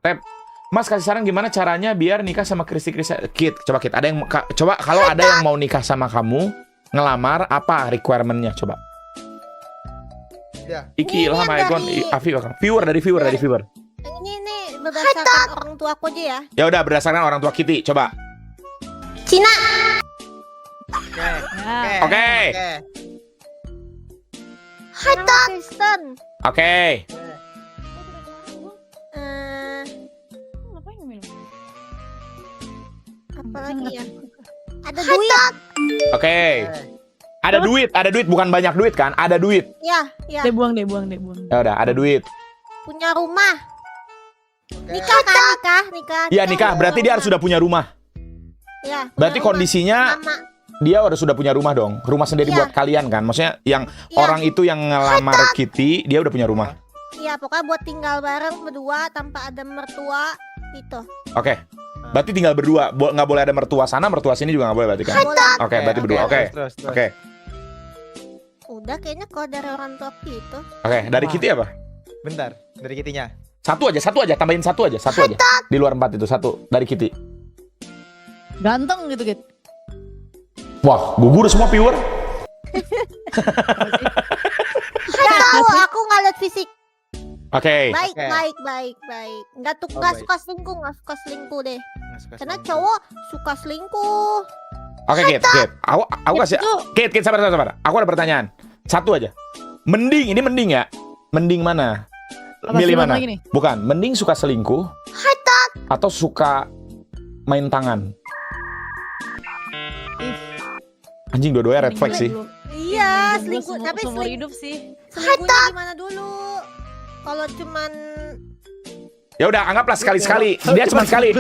Tep, Mas kasih saran gimana caranya biar nikah sama Kristi. Kit, coba Kit, ada yang coba kalau ada yang mau nikah sama kamu, ngelamar apa requirement-nya coba? Ya. Iki, Ilham, Aegon, Afi, viewer. Ini berdasarkan orang tua aku aja ya. Ya udah berdasarkan orang tua Kitty, coba. Cina. Oke. Hatta. Kristen. Oke. Ngapain minum? Apa lagi ya? Ada duit. Oke. Ada duit bukan banyak duit kan? Ada duit. Ya. Deh buang. Ya udah, ada duit. Punya rumah. Nikah kan? Nikah. Iya, nikah. Berarti dia harus sudah punya rumah. Ya. Berarti kondisinya dia sudah punya rumah dong. Rumah sendiri buat kalian kan? Maksudnya yang orang itu yang ngelamar Kitty, dia udah punya rumah. Iya, pokoknya buat tinggal bareng berdua tanpa ada mertua gitu. Oke. Berarti tinggal berdua. Nggak boleh ada mertua sana, mertua sini juga nggak boleh berarti kan? Oke, berarti berdua. Oke. Terus. Oke. Udah kayaknya kalau dari orang tua gitu. Oke, dari Kitty apa? Bentar, dari Kitty-nya. Satu aja, tambahin satu aja. Di luar 4 itu, satu dari Kitty. Ganteng gitu, Kit. Wah, gugur semua viewer. Nggak tahu, aku nggak lihat fisik. Oke. Baik. Nggak baik. suka selingkuh deh. Karena cowok suka selingkuh. Oke, Kit. Aku kasih. Kit, sabar. Aku ada pertanyaan. Satu aja. Mending, ini mending ya? Mending mana? Milih mana? Bukan, mending suka selingkuh atau suka main tangan? Anjing, dua-duanya red flag sih. Iya, selingkuh. Tapi seumur hidup sih. selingkuhnya gimana dulu? Kalau cuman Ya udah, anggaplah sekali-sekali. Dia cuma sekali.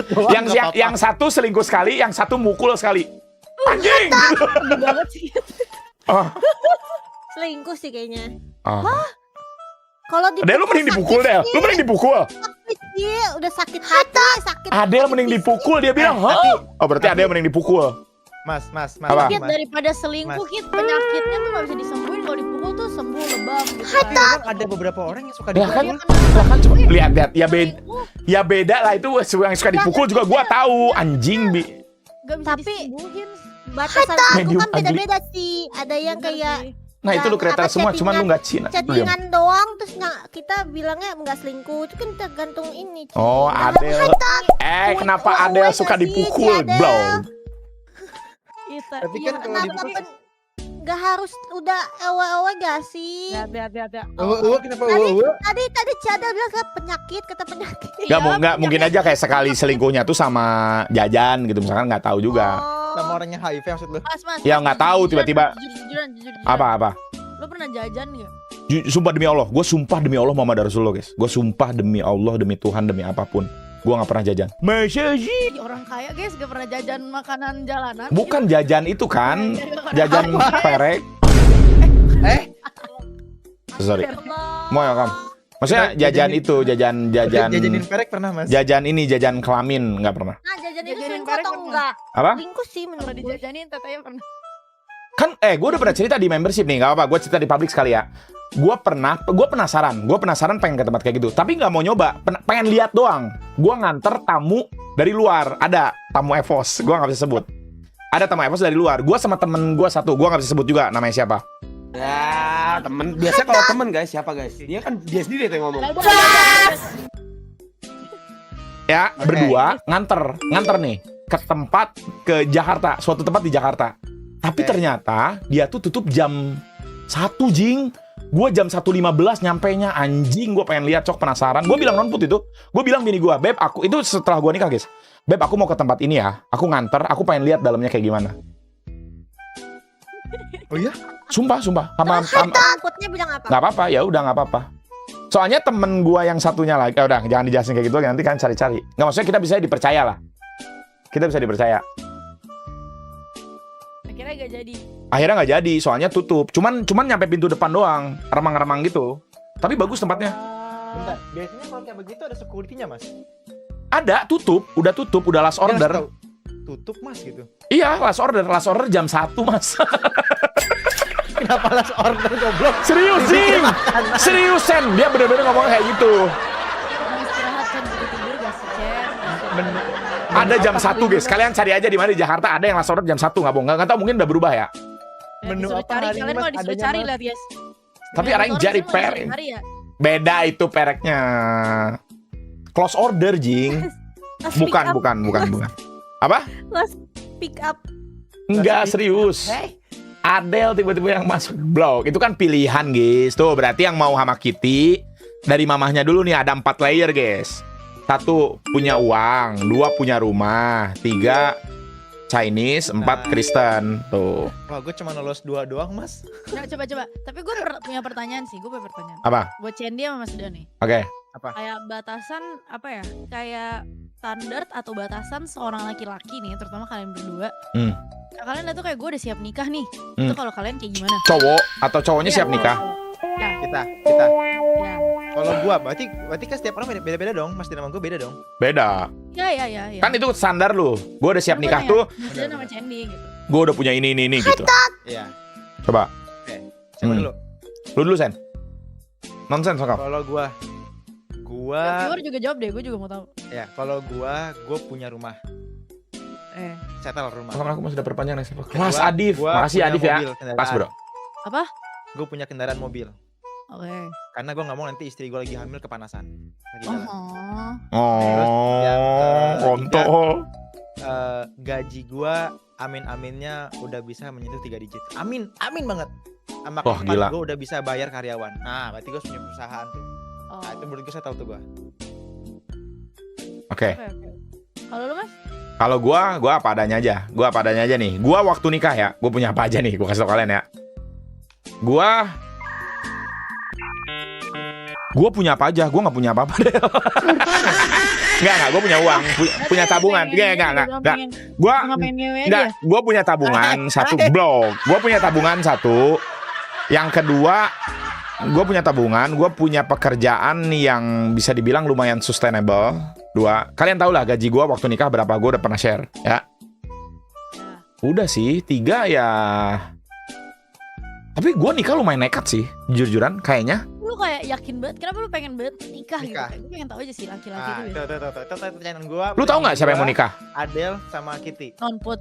Yang satu selingkuh sekali, yang satu mukul sekali. Anjing. Sedih banget sih. Oh. selingkuh sih kayaknya. Oh. Kalau Adel, lu mending dipukul, Del. Lu mending dipukul. Dia udah sakit hati, sakit. Adel mending dipukul, dia bilang, "Hah?" Oh, berarti Adel mending dipukul. Mas. Apa? Kit, daripada selingkuh, Kit, penyakitnya tuh gak bisa disembuhin. Kalau dipukul tuh sembuh lebam gitu. Tapi memang ada beberapa orang yang suka Ya kan, dipukul. coba lihat ya beda lah itu yang suka dipukul juga gua tahu anjing Gak bisa Tapi disembuhin. batasan selingkuh Medium kan beda-beda sih. Ada yang kayak Nah itu lu kriteria semua, cuman lu nggak Cina. chattingan doang, terus kita bilangnya nggak selingkuh. Itu kan tergantung ini. Ci. Oh, Adel. Kenapa Adel suka dipukul, bro? Tapi kan kalau dipukul, nggak harus udah ewe-ewe gak sih? Hati-hati. kenapa? Tadi Cadel bilang kan penyakit, kata penyakit. Nggak mungkin aja kayak sekali selingkuhnya tuh sama jajan gitu, misalkan nggak tahu juga. Sama orang yang HIV maksud lu? Mas. Ya, nggak tahu, tiba-tiba. Jujuran. Apa? Lu pernah jajan gak? Sumpah demi Allah, gue sumpah demi Allah Muhammad Rasulullah, guys. Gue sumpah demi Allah, demi Tuhan, demi apapun, gue nggak pernah jajan. Masa sih? Orang kaya, guys, gak pernah jajan makanan jalanan. Bukan jajan itu kan, jajan perek. Sorry, mau ya Kam? Maksudnya jajan itu, Jajanin perek pernah, Mas? jajan kelamin nggak pernah. Nah, jajan itu Jajanin selingkuh atau perek enggak? Apa? Selingkuh sih Pernah menurut gue. dijajanin, tetanya pernah. Kan, gue udah pernah cerita di membership nih, nggak apa-apa. Gue cerita di publik sekali ya. Gue penasaran pengen ke tempat kayak gitu, tapi nggak mau nyoba, pengen lihat doang. Gue nganter tamu dari luar, ada tamu Evos, gue nggak bisa sebut. Ada tamu Evos dari luar, gue sama temen gue satu, gue nggak bisa sebut juga namanya siapa. Ya, temen. Biasanya kalau temen guys, siapa guys? Dia kan dia sendiri tuh yang ngomong. Ya, berdua nganter nih ke Jakarta, suatu tempat di Jakarta. Tapi ternyata dia tuh tutup jam 1, jing. Gue jam 1.15 nyampenya, anjing. Gue pengen lihat, penasaran. Gue bilang nonput itu. Gue bilang bini gue, "Beb, aku," itu setelah gue nikah, guys. "Beb, aku mau ke tempat ini ya. Aku nganter, aku pengen lihat dalamnya kayak gimana." Oh iya? Sumpah. Takutnya bilang apa? Nggak apa-apa, ya udah nggak apa-apa. Soalnya temen gue yang satunya lagi, udah jangan dijelasin kayak gitu, nanti kan cari-cari. Nggak, maksudnya kita bisa dipercaya lah. Kita bisa dipercaya. Akhirnya gak jadi. Akhirnya nggak jadi, soalnya tutup. Cuman nyampe pintu depan doang, remang-remang gitu. Tapi bagus tempatnya. Bentar, biasanya kalau kayak begitu ada security-nya, Mas? Ada, udah last order. Tutup, Mas, gitu. Iya, last order jam 1, Mas. Kenapa last order, goblok? Serius, Jing. Seriusan, dia bener-bener ngomong kayak gitu. Mau istirahat kan, butuh tidur gak Ada jam 1 guys. Kalian cari aja di mana di Jakarta ada yang last order jam 1 nggak bohong. Nggak tahu mungkin udah berubah ya. Menu Disuruh apa cari, hari ini, kalian Mas? kalau disuruh Adanya, cari Mas? lihat guys. Tapi Yang ada yang restoran jari sih mau disuruh perek. cari ya. Beda itu pereknya. Close order jing. Bukan. Apa? Pick up. Enggak serius. Adele tiba-tiba yang masuk blog. Itu kan pilihan guys. Tuh berarti yang mau sama Kitty dari mamahnya dulu nih ada 4 layer guys. 1 punya uang, 2 punya rumah, 3 Chinese, 4 Kristen. Tuh. Wah, gue cuma lolos 2 doang, Mas. Nah, coba. Tapi gue punya pertanyaan sih. Gue punya pertanyaan. Apa? Buat Cendi sama Mas Dani. Oke. Kayak batasan apa ya? Kayak standar atau batasan seorang laki-laki nih, terutama kalian berdua. Ya, kalian lihat tuh kayak gue udah siap nikah nih. Itu kalau kalian kayak gimana? Cowok atau cowoknya siap nikah? Kita. Ya. Kalau gua berarti kan setiap orang beda-beda dong. Mas Dina sama gua beda dong. Beda. Ya. Kan itu standar lu. Gue udah siap nikah tuh. Mas Dani sama Cendi gitu. Gue udah punya ini gitu. Iya. Coba. Siapa dulu? Lu dulu Sen. Nonsen sokap. Kalau gua Viewer juga jawab deh, gue juga mau tahu. ya, kalau gua punya rumah. Settle rumah. Sokap aku masih udah perpanjang nih. Gua- Mas Adif. gua Makasih punya Adif ya. mobil, kendaraan. Pas bro. Apa? Gue punya kendaraan mobil. Oke. Karena gua nggak mau nanti istri gua lagi hamil kepanasan. Lagi jalan. Oh. yang Kontol. Gaji gua amin-aminnya udah bisa menyentuh 3 digit. Amin banget. Sama Wah, keempat gila. gua udah bisa bayar karyawan. Nah, berarti gua punya perusahaan tuh. Oh. Nah, itu menurut gua saya tahu tuh gua. Oke. Oke. Kalau lu Mas? Kalau gua apa adanya aja. Gua apa adanya aja nih. Gua waktu nikah ya, gua punya apa aja nih, gua kasih tau kalian ya. Gua punya apa aja, gua nggak punya apa-apa deh. Enggak, gua punya uang, punya tabungan. Enggak. Gua punya tabungan satu blok. Gua punya tabungan satu. Yang kedua, gua punya tabungan, gua punya pekerjaan yang bisa dibilang lumayan sustainable. 2. Kalian tau lah gaji gua waktu nikah berapa, gua udah pernah share, ya. Udah sih, 3 ya. Tapi gua nikah lumayan nekat sih, jujur-jujuran kayaknya. Lu kayak yakin banget, kenapa lu pengen banget nikah gitu? Nikah. Gue pengen tahu aja sih laki-laki Nah, itu. itu pertanyaan gua. Lu tahu nggak siapa yang mau nikah? Adele sama Kitty. Nonput.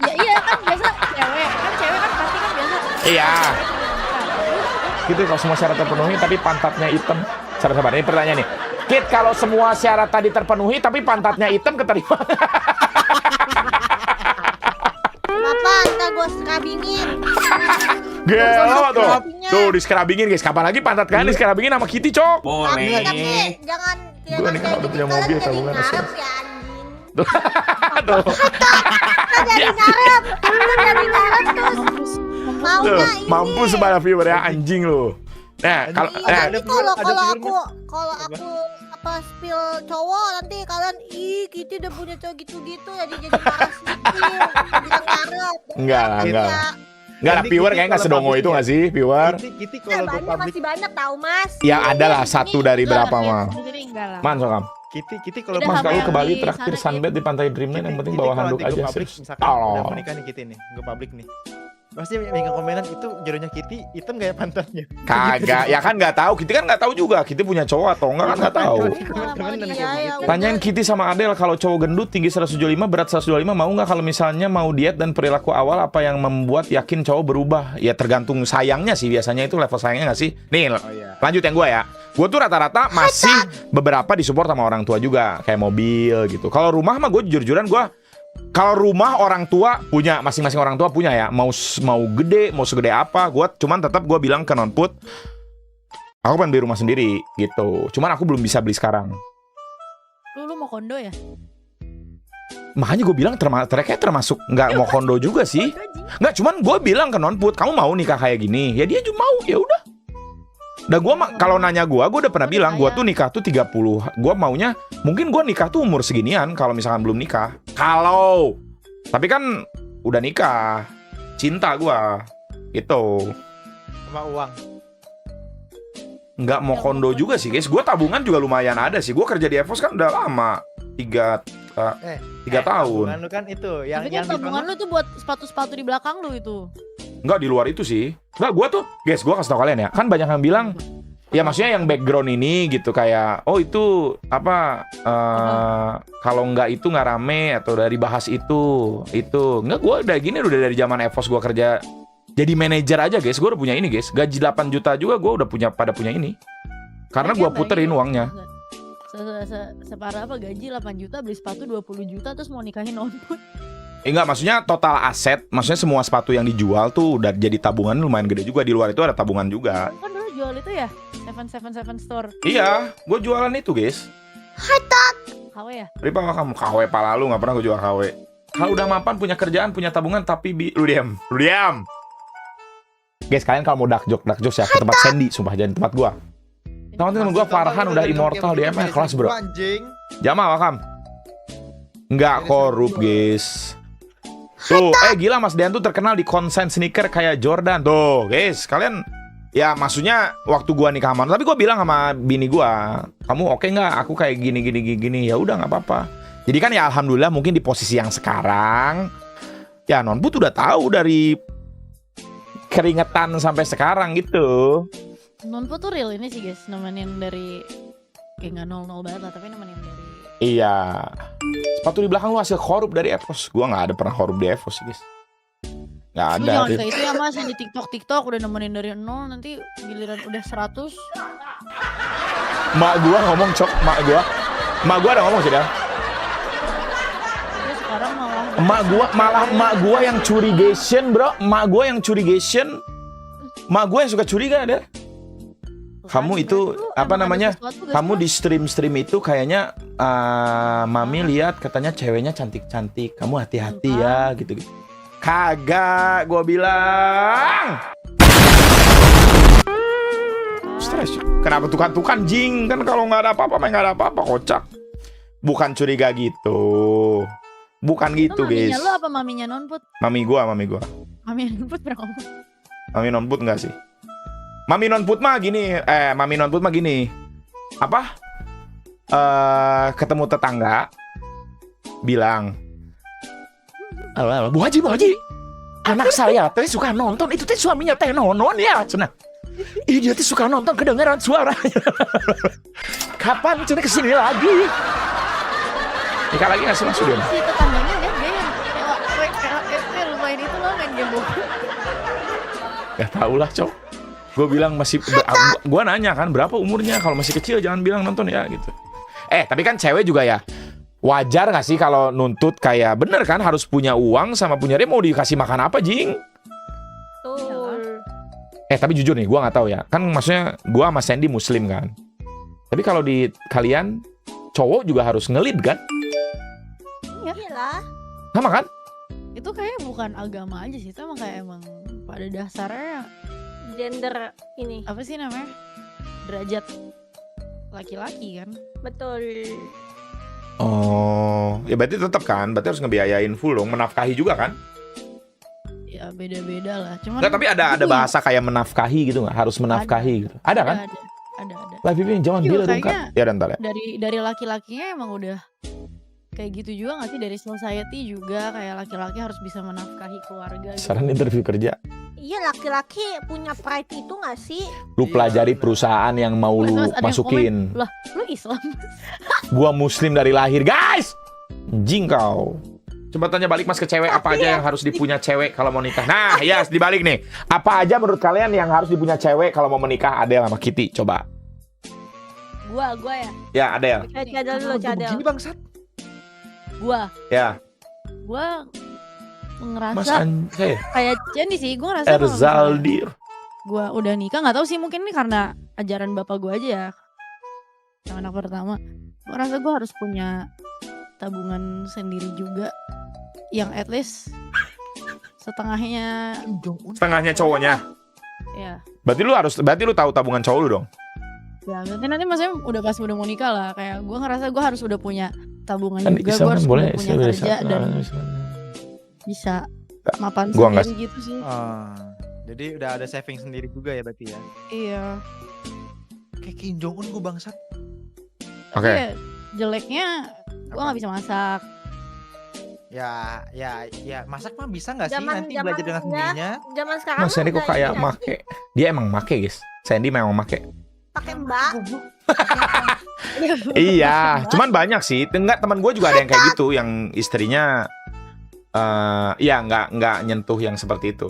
Ya iya kan biasa cewek kan pasti kan biasa. Iya. Gitu kalau semua syarat terpenuhi tapi pantatnya hitam. Sabar, ini pertanyaan nih. Kit, kalau semua syarat tadi terpenuhi tapi pantatnya hitam keterima. Kenapa? Ntar gue scrubbingin. Gelo tuh. Scrubbingnya. Tuh di scrubbingin guys. Kapan lagi pantat kalian di scrubbingin sama Kitty, Cok? Tapi jangan Gua nih kalau udah punya mobil, tabungan ngarep asal. ya anjing. Tuh. Kita jadi ngarep. Kita jadi ngarep terus. Tuh, Maunya ini. mampus para viewer ya anjing lu. Nah, kalau Iya, nanti kalau ada kalau aku apa spill cowok nanti kalian Kitty udah punya cowok gitu-gitu jadi marah spill bilang ngarep. Enggak lah, enggak. Ya, Enggak lah, Nanti viewer Kitty kayak enggak kalau sedongo publik itu ya. enggak sih, viewer? Kitty ya kalau gua banyak publik, masih banyak tahu Mas. Ya adalah satu dari berapa mah. Jadi enggak lah. Man, Sokam. Kitty kalau Udah Mas sama kalau yang ke Bali di traktir sana, sunbed di pantai Dreamland yang penting bawa handuk aja. publik, Serius. misalkan udah Oh. mau nikah nih Kitty nih, gue publik nih. Pasti yang komenan itu jodohnya Kitty hitam gak ya pantatnya? Kagak, ya kan nggak tahu. Kitty kan nggak tahu juga. Kitty punya cowok atau enggak kan nggak tahu. Tanyain Kitty sama Adele kalau cowok gendut tinggi 175 berat 125 mau nggak kalau misalnya mau diet dan perilaku awal apa yang membuat yakin cowok berubah? Ya tergantung sayangnya sih biasanya itu level sayangnya nggak sih? Nih lanjut yang gue ya. Gue tuh rata-rata masih beberapa disupport sama orang tua juga kayak mobil gitu. Kalau rumah mah gue jujur-jujuran gue kalau rumah orang tua punya masing-masing orang tua punya ya mau gede mau segede apa gue cuman tetap gue bilang ke Nonput aku pengen beli rumah sendiri gitu cuman aku belum bisa beli sekarang Lu mau kondo ya? makanya gue bilang termasuk nggak mau kondo juga sih nggak cuman gue bilang ke Nonput kamu mau nikah kayak gini ya dia juga mau ya udah. Dan gue kalau nanya gue udah pernah bilang gue tuh nikah tuh 30. Gue maunya mungkin gue nikah tuh umur seginian kalau misalkan belum nikah. Kalau tapi kan udah nikah, cinta gue gitu. Sama uang. Nggak mau kondo juga sih guys. Gue tabungan juga lumayan ada sih. Gue kerja di Evos kan udah lama 3 tahun. Tabungan lu kan itu yang Tapi kan tabungan lu tuh buat sepatu-sepatu di belakang lu itu. Nggak di luar itu sih. Nggak gue tuh guys gue kasih tau kalian ya. Kan banyak yang bilang Ya maksudnya yang background ini gitu kayak oh itu apa kalau nggak itu nggak rame atau dari bahas itu nggak, gue udah gini udah dari zaman EVOS gue kerja jadi manajer aja guys, gue udah punya ini guys, gaji 8 juta juga gue udah punya ini karena gue puterin uangnya. Separah apa gaji 8 juta beli sepatu 20 juta terus mau nikahin nonput. Enggak, maksudnya total aset, maksudnya semua sepatu yang dijual tuh udah jadi tabungan lumayan gede juga, di luar itu ada tabungan juga. Kan dulu jual itu ya 777 store. Iya, gue jualan itu guys. KW ya? Ripa kamu KW pala lu, nggak pernah gue jual KW. Kalau udah mapan punya kerjaan punya tabungan tapi lu diam. Guys, kalian kalau mau dark joke ya ke tempat Sandy, sumpah jangan tempat gua. Teman-teman gua Farhan udah immortal di ML kelas bro. Anjing. Jamal Wakam. Nggak korup guys. Tuh, gila Mas Dean tuh terkenal di konsen sneaker kayak Jordan. Tuh, guys, kalian ya maksudnya waktu gua nikah sama, tapi gua bilang sama bini gua, "Kamu oke nggak? Aku kayak gini. Ya udah nggak apa-apa." Jadi kan ya alhamdulillah mungkin di posisi yang sekarang ya Nonput udah tahu dari keringetan sampai sekarang gitu. Nonput tuh real ini sih guys, nemenin dari kayak nggak 00 banget lah, tapi nemenin dari Iya. Sepatu di belakang lu hasil korup dari EVOS. Gua nggak ada pernah korup di EVOS sih guys. Nggak lu ada. jangan kayak itu ya mas, yang di TikTok udah nemenin dari 0 nanti giliran udah 100. Mak gua ngomong mak gua ada ngomong sih dah. Terus sekarang malah Mak gua yang curigation bro. Mak gua yang suka curiga ada. Kamu itu apa namanya? Kamu di stream itu kayaknya mami lihat katanya ceweknya cantik-cantik. Kamu hati-hati ya gitu. Kagak, gua bilang. Stres. Kenapa tukan jing? Kan kalau nggak ada apa-apa, nggak ada apa-apa, kocak. Bukan curiga gitu. Bukan gitu, guys. Maminya lu apa maminya Nonput? Mami gua. Maminya Nonput pernah ngomong. Mami Nonput enggak sih? Mami Nonput mah gini. Apa? Ketemu tetangga bilang, Bu Haji, anak saya teh suka nonton, itu teh suaminya teh nonon ya, cenah. Dia teh suka nonton kedengaran suara. Kapan cenah kesini lagi? Nikah lagi nggak sih Mas Udin? Si tetangganya lihat dia yang lumayan itu loh main game bola. Gak tau lah cok. Gue bilang masih, gue nanya kan berapa umurnya, kalau masih kecil jangan bilang nonton ya gitu. Tapi kan cewek juga ya wajar gak sih kalau nuntut kayak bener kan harus punya uang sama punya dia, mau dikasih makan apa jing? Betul. Tapi jujur nih gue nggak tahu ya, kan maksudnya gue sama Sandy muslim kan. Tapi kalau di kalian cowok juga harus ngelid kan? Iyalah. Sama kan? Itu kayak bukan agama aja sih, itu emang kayak emang pada dasarnya Gender ini. apa sih namanya, derajat laki-laki kan. Betul. Oh, ya berarti tetap kan, berarti harus ngebiayain full dong, menafkahi juga kan? Ya beda-beda lah. Cuman Nggak, tapi ada bahasa kayak menafkahi gitu nggak? Harus menafkahi gitu. Ada kan? Ada. Lah Pipi jangan Iya, bilang dong kayaknya kan. Ya dan ya. Dari laki-lakinya emang udah kayak gitu juga nggak sih, dari society juga kayak laki-laki harus bisa menafkahi keluarga gitu. Saran interview kerja. Iya, laki-laki punya pride itu gak sih? Lu pelajari perusahaan yang mau lu Mas, ada yang masukin. komen, lah lu Islam. Gua muslim dari lahir, guys. Jing kau. Coba tanya balik Mas ke cewek, apa aja yang harus dipunya cewek kalau mau nikah. Nah, ya dibalik nih. Apa aja menurut kalian yang harus dipunya cewek kalau mau menikah? Adel sama Kitty, coba. Gua ya. Ya, Adel. Cadel dulu, cadel. Begini bangsat. Gua Ya, Mas ngerasa Anjay. kayak Jenny sih, gue ngerasa kalau misalnya Erzaldir. gue udah nikah, nggak tahu sih, mungkin ini karena ajaran bapak gue aja ya, yang anak pertama. Gue rasa gue harus punya tabungan sendiri juga, yang at least setengahnya Setengahnya cowoknya. ya. Berarti lu tahu tabungan cowok lu dong. Ya nanti maksudnya udah pas udah mau nikah lah, kayak gue ngerasa gue harus udah punya tabungan Kan juga, gue Islam harus boleh udah punya kerja dan bisa mapan Gua nggak- sendiri gitu sih. Jadi udah ada saving sendiri juga ya berarti ya. Iya. Kayak Kim Jong Un gue bangsat. Oke. Iya, jeleknya gue nggak bisa masak. Ya masak mah bisa nggak sih Zaman- nanti belajar zaman- dengan ya. sendirinya. Zaman sekarang Mas Sandy kok udah kayak ini ya. make. Dia emang make guys. Sandy memang make. pakai mbak. Iya, cuman banyak sih. Enggak, teman gue juga ada yang kayak gitu, yang istrinya ya nggak nyentuh yang seperti itu.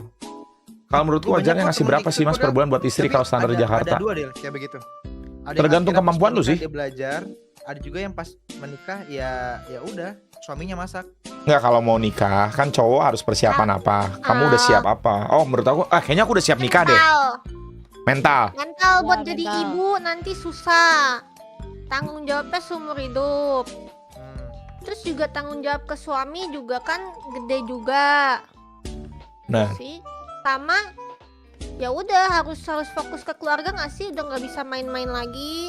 Kalau menurutku Banyak wajarnya kok ngasih temen berapa sih mas Niko, per bulan buat istri Tapi kalau standar ada Jakarta? Ada dua deh kayak begitu. Ada yang Tergantung akhirnya kemampuan pas lu menikah sih. Dia belajar, ada juga yang pas menikah ya udah suaminya masak. Nggak, kalau mau nikah kan cowok harus persiapan apa? Kamu udah siap apa? Oh menurut aku, kayaknya aku udah siap nikah deh. Mental. Mental Ya, buat jadi mental. ibu nanti susah. Tanggung jawabnya seumur hidup. Hmm. Terus juga tanggung jawab ke suami juga kan gede juga. Nah, Sih. Sama ya udah harus fokus ke keluarga nggak sih? Udah nggak bisa main-main lagi.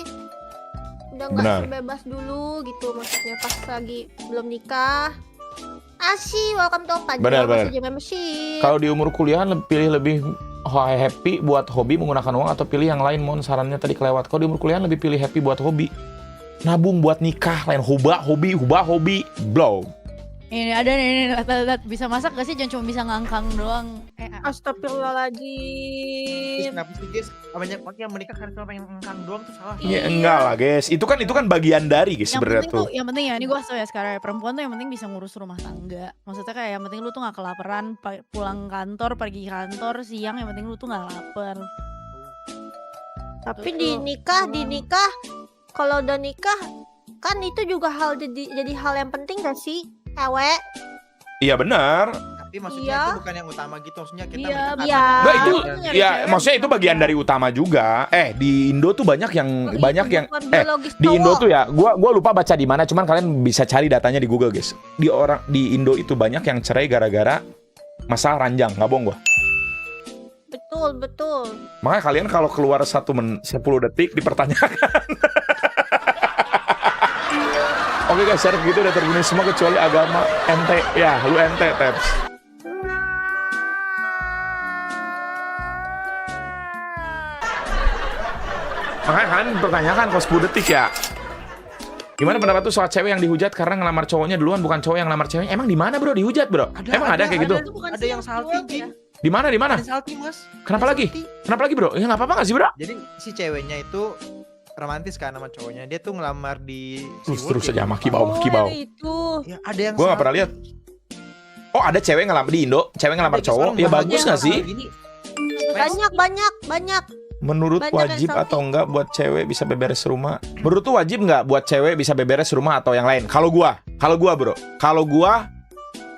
Udah nggak Benar. sebebas dulu gitu maksudnya pas lagi belum nikah. Asih, welcome to Opa Benar, Jo, benar. masih membership. kalau di umur kuliah pilih lebih happy buat hobi menggunakan uang atau pilih yang lain? Mon, sarannya tadi kelewat. Kalau di umur kuliah lebih pilih happy buat hobi. Nabung buat nikah, lain hubah hobi, blow. Ini ada nih, lihat bisa masak gak sih? Jangan cuma bisa ngangkang doang. Terus Astagfirullahaladzim. kenapa sih guys? Banyak yang menikah karena cuma pengen ngangkang doang tuh salah. Ya enggak lah guys, itu kan bagian dari guys Yang sebenarnya penting tuh. tuh, yang penting ya, ini gue tau ya sekarang ya, perempuan tuh yang penting bisa ngurus rumah tangga. Maksudnya kayak yang penting lu tuh gak kelaparan, pulang kantor, pergi kantor, siang yang penting lu tuh gak lapar. Tapi Betul. di nikah kalau udah nikah kan itu juga jadi hal yang penting gak sih? Ewe. Iya benar. Tapi maksudnya Iya. itu bukan yang utama gitu. Maksudnya kita Iya, menikah iya. karena- Enggak itu nyari ya cewek maksudnya itu bukan bagian karena- dari utama juga. Di Indo tuh banyak yang Bukan biologis di Indo cowok. tuh ya, gua lupa baca di mana, cuman kalian bisa cari datanya di Google guys. Di Indo itu banyak yang cerai gara-gara masalah ranjang, nggak bohong gua. Betul. Makanya kalian kalau keluar 10 detik dipertanyakan. Oke guys, syarat gitu udah terpenuhi semua kecuali agama ente. Ya, lu ente, Teps. Makanya kalian pertanyakan kalau 10 detik ya. Gimana pendapat tuh soal cewek yang dihujat karena ngelamar cowoknya duluan bukan cowok yang ngelamar ceweknya? Emang di mana bro dihujat bro? Emang ada kayak gitu? Ada, ada yang salty Jing. Di mana? Ada salty mas. Kenapa Ada lagi? salty. Kenapa lagi bro? Ya nggak apa-apa nggak sih bro? Jadi si ceweknya itu romantis kan sama cowoknya. Dia tuh ngelamar di Terus SeaWorld aja ya. maki bau. Itu. Ya, ada yang Gue nggak pernah salty. lihat. Oh ada cewek ngelamar di Indo, cewek ngelamar Ada cowok, sekarang ya bahagia bagus nggak sih? hal gini. Banyak. Menurut Banyak yang wajib selfie. atau enggak buat cewek bisa beberes rumah? Menurut tuh wajib nggak buat cewek bisa beberes rumah atau yang lain? Kalau gua bro, kalau gua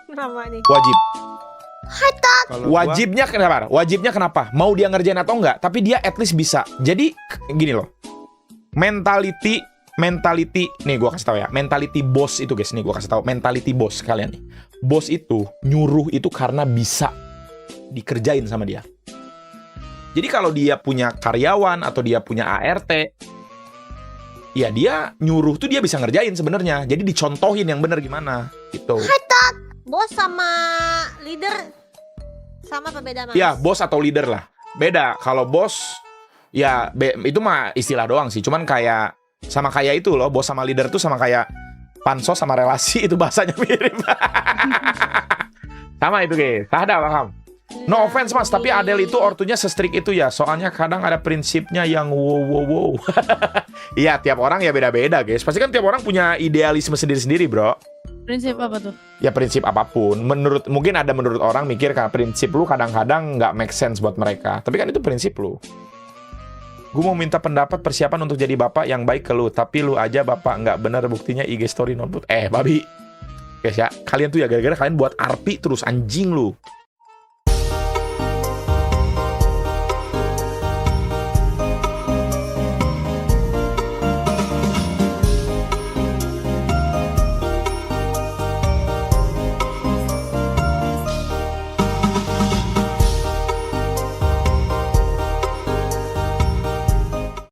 Kenapa nih? wajib. Kalau gua- Wajibnya kenapa? Wajibnya kenapa? Mau dia ngerjain atau enggak? Tapi dia at least bisa. Jadi gini loh, mentality nih gua kasih tahu ya, mentality bos itu guys, nih gua kasih tahu mentality bos kalian nih. Bos itu nyuruh itu karena bisa dikerjain sama dia. Jadi kalau dia punya karyawan atau dia punya ART, ya dia nyuruh tuh dia bisa ngerjain sebenarnya. Jadi dicontohin yang bener gimana gitu. Bos sama leader sama apa beda mas? Ya bos atau leader lah. Beda. Kalau bos ya itu mah istilah doang sih. Cuman kayak sama kayak itu loh, bos sama leader tuh sama kayak pansos sama relasi, itu bahasanya mirip. Sama itu guys. Ada paham? No offense mas, tapi Adele itu ortunya se-strict itu ya. Soalnya kadang ada prinsipnya yang wow. Iya, tiap orang ya beda-beda guys. Pasti kan tiap orang punya idealisme sendiri-sendiri bro. Prinsip apa tuh? Ya prinsip apapun. Mungkin ada menurut orang mikir kan prinsip lu kadang-kadang nggak make sense buat mereka. Tapi kan itu prinsip lu. Gue mau minta pendapat persiapan untuk jadi bapak yang baik ke lu. Tapi lu aja bapak nggak bener, buktinya IG story notebook. Babi. Guys ya, kalian tuh ya gara-gara kalian buat arpi terus anjing lu.